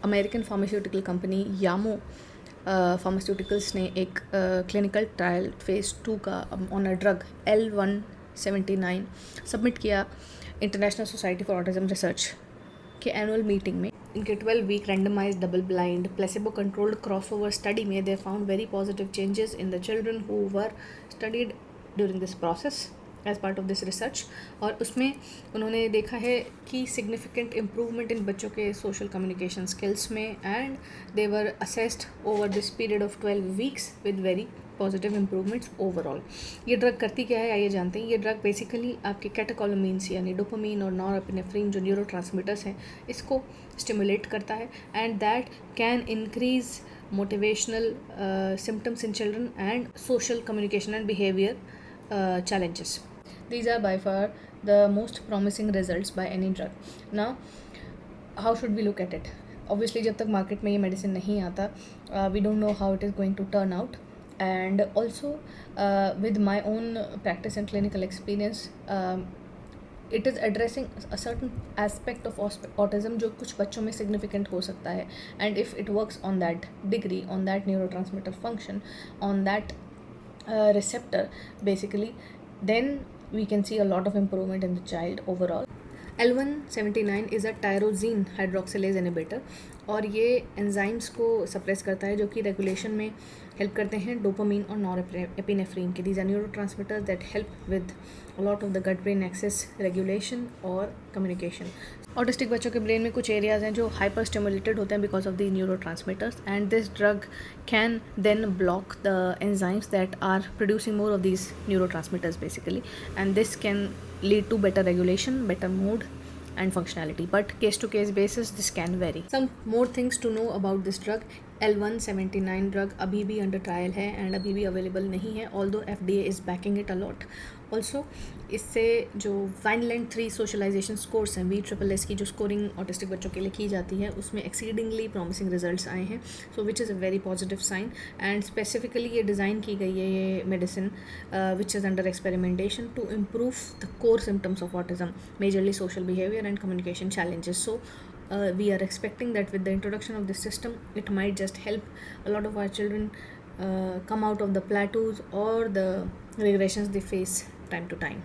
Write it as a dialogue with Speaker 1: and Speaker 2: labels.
Speaker 1: American pharmaceutical company Yamo pharmaceuticals ने एक clinical trial phase 2 का on a drug L179 submit किया international society for autism research के annual meeting में। इनके 12-week randomized double blind placebo controlled crossover study में they found very positive changes in the children who were studied during this process as part of this research। और उसमें उन्होंने देखा है कि significant improvement in बच्चों के social communication skills में and they were assessed over this period of 12 weeks with very positive improvements overall. ये ड्रग करती क्या है आइए जानते हैं। ये ड्रग बेसिकली आपके कैटेकोलोमीन्स यानी डोपामीन और नॉरएपिनेफ्रिन जो न्यूरो ट्रांसमीटर्स हैं इसको स्टिमुलेट करता है and that can increase motivational symptoms in children and social communication and behaviour challenges. These are by far the most promising results by any drug. Now, how should we look at it? Obviously, जब तक market में ये medicine नहीं आता, we don't know how it is going to turn out. And also, with my own practice and clinical experience, it is addressing a certain aspect of autism जो कुछ बच्चों में significant हो सकता है. And if it works on that degree, on that neurotransmitter function, on that receptor basically, then we can see a lot of improvement in the child overall. L179 is a tyrosine hydroxylase inhibitor और ये enzymes को suppress करता है जो कि regulation में help करते हैं डोपामीन और नॉरएपिनेफ्रिन के। These are neurotransmitters that help with a lot of the gut brain axis regulation और communication. ऑटिस्टिक बच्चों के ब्रेन में कुछ एरियाज हैं जो हाइपर स्टिमुलेटेड होते हैं because of the neurotransmitters and this drug can then block the enzymes that are producing more of these neurotransmitters basically and this can lead to better regulation, better mood and functionality, but case to case basis this can vary. Some more things to know about this drug. L179 drug अभी भी under trial है and अभी भी available नहीं है, although FDA is backing it a lot. Also इससे जो Vineland 3 socialization scores हैं VSSS की जो स्कोरिंग ऑटिस्टिक बच्चों के लिए की जाती है उसमें exceedingly promising results आए हैं, so which is a very positive sign. And specifically ये डिज़ाइन की गई है ये medicine which is under experimentation to improve the core symptoms of autism, majorly social behavior and communication challenges. So we are expecting that with the introduction of this system it might just help a lot of our children come out of the plateaus or the regressions they face time to time.